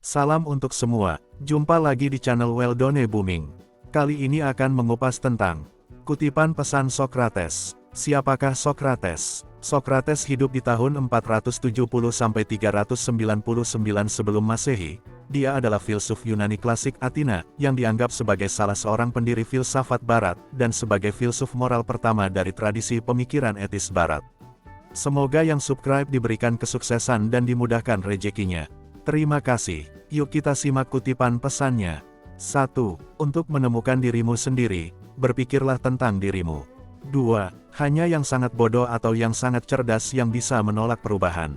Salam untuk semua, jumpa lagi di channel Weldone Booming. Kali ini akan mengupas tentang kutipan pesan Sokrates. Siapakah Sokrates? Sokrates hidup di tahun 470-399 sebelum Masehi. Dia adalah filsuf Yunani klasik Athena, yang dianggap sebagai salah seorang pendiri filsafat Barat, dan sebagai filsuf moral pertama dari tradisi pemikiran etis Barat. Semoga yang subscribe diberikan kesuksesan dan dimudahkan rezekinya. Terima kasih. Yuk kita simak kutipan pesannya. 1. Untuk menemukan dirimu sendiri, berpikirlah tentang dirimu. 2. Hanya yang sangat bodoh atau yang sangat cerdas yang bisa menolak perubahan.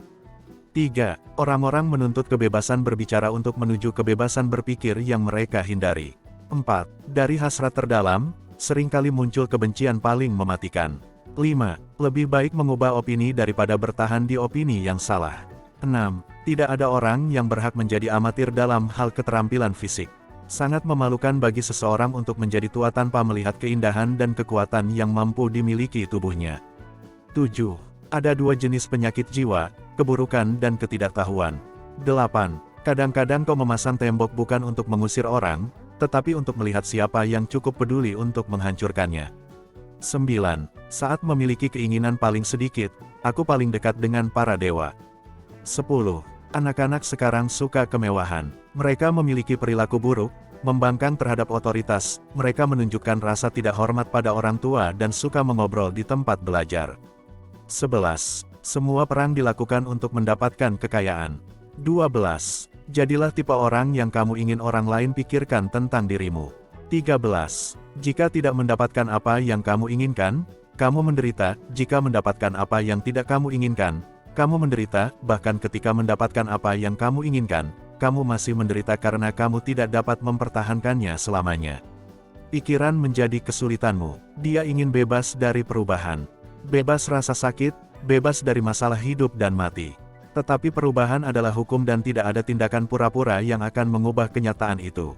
3. Orang-orang menuntut kebebasan berbicara untuk menuju kebebasan berpikir yang mereka hindari. 4. Dari hasrat terdalam, seringkali muncul kebencian paling mematikan. 5. Lebih baik mengubah opini daripada bertahan di opini yang salah. 6. Tidak ada orang yang berhak menjadi amatir dalam hal keterampilan fisik. Sangat memalukan bagi seseorang untuk menjadi tua tanpa melihat keindahan dan kekuatan yang mampu dimiliki tubuhnya. 7. Ada dua jenis penyakit jiwa, keburukan dan ketidaktahuan. 8. Kadang-kadang kau memasang tembok bukan untuk mengusir orang, tetapi untuk melihat siapa yang cukup peduli untuk menghancurkannya. 9. Saat memiliki keinginan paling sedikit, aku paling dekat dengan para dewa. 10. Anak-anak sekarang suka kemewahan. Mereka memiliki perilaku buruk, membangkang terhadap otoritas, mereka menunjukkan rasa tidak hormat pada orang tua dan suka mengobrol di tempat belajar. 11. Semua perang dilakukan untuk mendapatkan kekayaan. 12. Jadilah tipe orang yang kamu ingin orang lain pikirkan tentang dirimu. 13. Jika tidak mendapatkan apa yang kamu inginkan, kamu menderita. Jika mendapatkan apa yang tidak kamu inginkan, kamu menderita. Bahkan ketika mendapatkan apa yang kamu inginkan, kamu masih menderita karena kamu tidak dapat mempertahankannya selamanya. Pikiran menjadi kesulitanmu. Dia ingin bebas dari perubahan. Bebas rasa sakit, bebas dari masalah hidup dan mati. Tetapi perubahan adalah hukum dan tidak ada tindakan pura-pura yang akan mengubah kenyataan itu.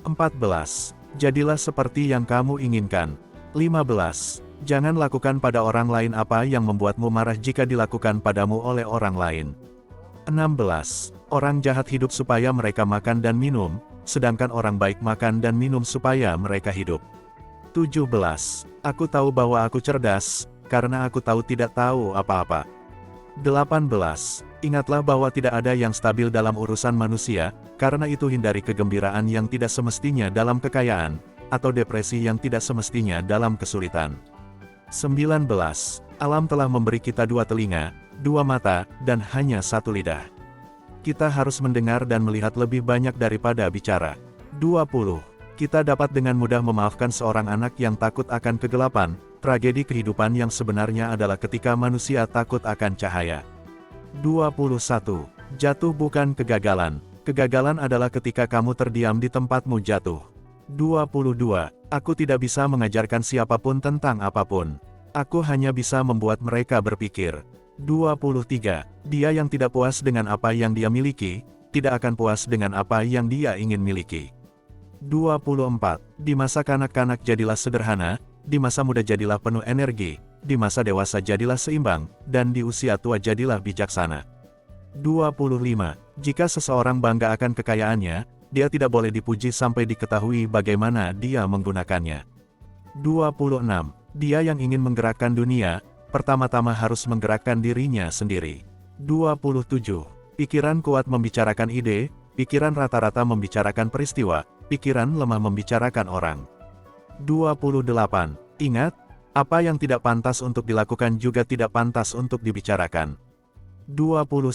14. Jadilah seperti yang kamu inginkan. 15. Jangan lakukan pada orang lain apa yang membuatmu marah jika dilakukan padamu oleh orang lain. 16. Orang jahat hidup supaya mereka makan dan minum, sedangkan orang baik makan dan minum supaya mereka hidup. 17. Aku tahu bahwa aku cerdas, karena aku tahu tidak tahu apa-apa. 18. Ingatlah bahwa tidak ada yang stabil dalam urusan manusia, karena itu hindari kegembiraan yang tidak semestinya dalam kekayaan, atau depresi yang tidak semestinya dalam kesulitan. 19. Alam telah memberi kita dua telinga, dua mata, dan hanya satu lidah. Kita harus mendengar dan melihat lebih banyak daripada bicara. 20. Kita dapat dengan mudah memaafkan seorang anak yang takut akan kegelapan. Tragedi kehidupan yang sebenarnya adalah ketika manusia takut akan cahaya. 21. Jatuh bukan kegagalan. Kegagalan adalah ketika kamu terdiam di tempatmu jatuh. 22. Aku tidak bisa mengajarkan siapapun tentang apapun. Aku hanya bisa membuat mereka berpikir. 23. Dia yang tidak puas dengan apa yang dia miliki, tidak akan puas dengan apa yang dia ingin miliki. 24. Di masa kanak-kanak jadilah sederhana, di masa muda jadilah penuh energi, di masa dewasa jadilah seimbang, dan di usia tua jadilah bijaksana. 25. Jika seseorang bangga akan kekayaannya, dia tidak boleh dipuji sampai diketahui bagaimana dia menggunakannya. 26. Dia yang ingin menggerakkan dunia, pertama-tama harus menggerakkan dirinya sendiri. 27. Pikiran kuat membicarakan ide, pikiran rata-rata membicarakan peristiwa, pikiran lemah membicarakan orang. 28. Ingat, apa yang tidak pantas untuk dilakukan juga tidak pantas untuk dibicarakan. 29.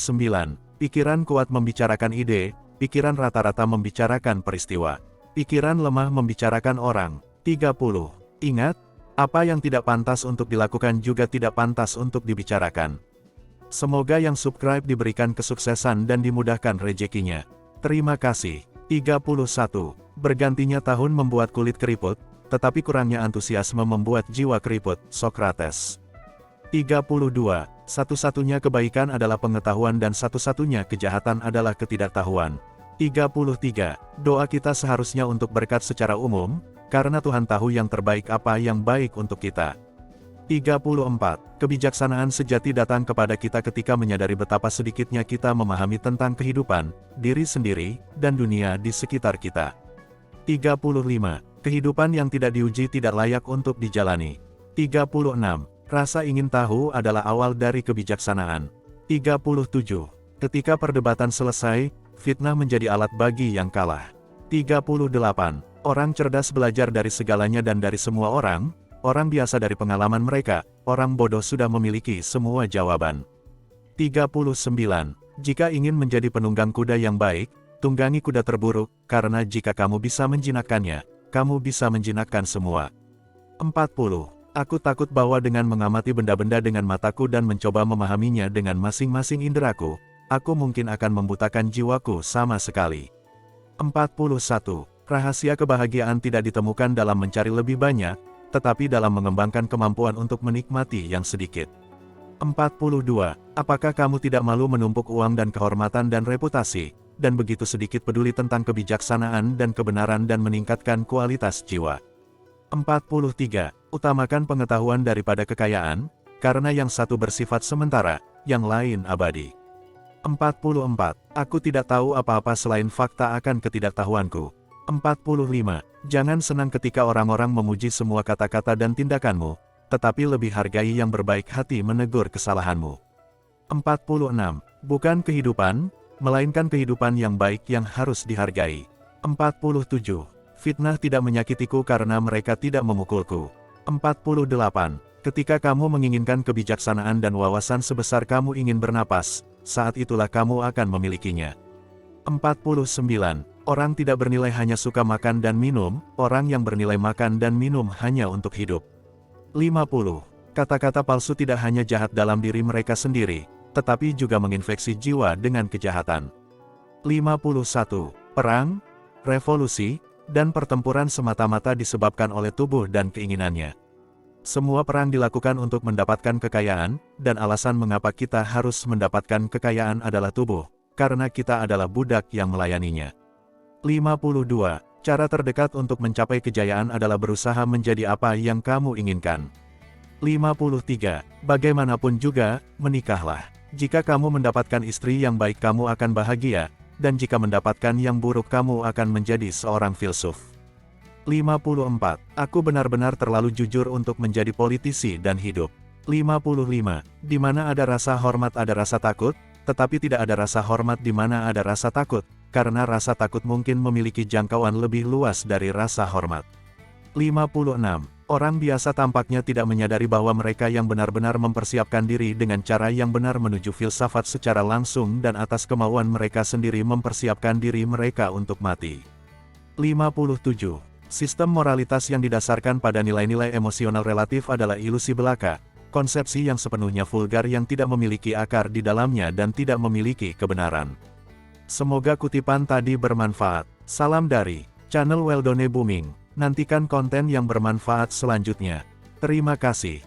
Pikiran kuat membicarakan ide, pikiran rata-rata membicarakan peristiwa, pikiran lemah membicarakan orang. 30. Ingat, apa yang tidak pantas untuk dilakukan juga tidak pantas untuk dibicarakan. Semoga yang subscribe diberikan kesuksesan dan dimudahkan rezekinya. Terima kasih. 31. Bergantinya tahun membuat kulit keriput, tetapi kurangnya antusiasme membuat jiwa keriput. Sokrates. 32. Satu-satunya kebaikan adalah pengetahuan dan satu-satunya kejahatan adalah ketidaktahuan. 33. Doa kita seharusnya untuk berkat secara umum, karena Tuhan tahu yang terbaik apa yang baik untuk kita. 34. Kebijaksanaan sejati datang kepada kita ketika menyadari betapa sedikitnya kita memahami tentang kehidupan, diri sendiri, dan dunia di sekitar kita. 35. Kehidupan yang tidak diuji tidak layak untuk dijalani. 36. Rasa ingin tahu adalah awal dari kebijaksanaan. 37. Ketika perdebatan selesai, fitnah menjadi alat bagi yang kalah. 38. Orang cerdas belajar dari segalanya dan dari semua orang. Orang biasa dari pengalaman mereka, orang bodoh sudah memiliki semua jawaban. 39. Jika ingin menjadi penunggang kuda yang baik, tunggangi kuda terburuk, karena jika kamu bisa menjinakkannya, kamu bisa menjinakkan semua. 40. Aku takut bahwa dengan mengamati benda-benda dengan mataku dan mencoba memahaminya dengan masing-masing inderaku, aku mungkin akan membutakan jiwaku sama sekali. 41. Rahasia kebahagiaan tidak ditemukan dalam mencari lebih banyak, tetapi dalam mengembangkan kemampuan untuk menikmati yang sedikit. 42. Apakah kamu tidak malu menumpuk uang dan kehormatan dan reputasi, dan begitu sedikit peduli tentang kebijaksanaan dan kebenaran dan meningkatkan kualitas jiwa? 43. Utamakan pengetahuan daripada kekayaan, karena yang satu bersifat sementara, yang lain abadi. 44. Aku tidak tahu apa-apa selain fakta akan ketidaktahuanku. 45. Jangan senang ketika orang-orang memuji semua kata-kata dan tindakanmu, tetapi lebih hargai yang berbaik hati menegur kesalahanmu. 46. Bukan kehidupan, melainkan kehidupan yang baik yang harus dihargai. 47. Fitnah tidak menyakitiku karena mereka tidak memukulku. 48. Ketika kamu menginginkan kebijaksanaan dan wawasan sebesar kamu ingin bernapas, saat itulah kamu akan memilikinya. 49. Orang tidak bernilai hanya suka makan dan minum, orang yang bernilai makan dan minum hanya untuk hidup. 50. Kata-kata palsu tidak hanya jahat dalam diri mereka sendiri, tetapi juga menginfeksi jiwa dengan kejahatan. 51. Perang, revolusi, dan pertempuran semata-mata disebabkan oleh tubuh dan keinginannya. Semua perang dilakukan untuk mendapatkan kekayaan, dan alasan mengapa kita harus mendapatkan kekayaan adalah tubuh, karena kita adalah budak yang melayaninya. 52. Cara terdekat untuk mencapai kejayaan adalah berusaha menjadi apa yang kamu inginkan. 53. Bagaimanapun juga, menikahlah. Jika kamu mendapatkan istri yang baik kamu akan bahagia, dan jika mendapatkan yang buruk kamu akan menjadi seorang filsuf. 54. Aku benar-benar terlalu jujur untuk menjadi politisi dan hidup. 55. Di mana ada rasa hormat ada rasa takut, tetapi tidak ada rasa hormat di mana ada rasa takut, karena rasa takut mungkin memiliki jangkauan lebih luas dari rasa hormat. 56. Orang biasa tampaknya tidak menyadari bahwa mereka yang benar-benar mempersiapkan diri dengan cara yang benar menuju filsafat secara langsung dan atas kemauan mereka sendiri mempersiapkan diri mereka untuk mati. 57. Sistem moralitas yang didasarkan pada nilai-nilai emosional relatif adalah ilusi belaka, konsepsi yang sepenuhnya vulgar yang tidak memiliki akar di dalamnya dan tidak memiliki kebenaran. Semoga kutipan tadi bermanfaat. Salam dari channel Weldone Booming. Nantikan konten yang bermanfaat selanjutnya. Terima kasih.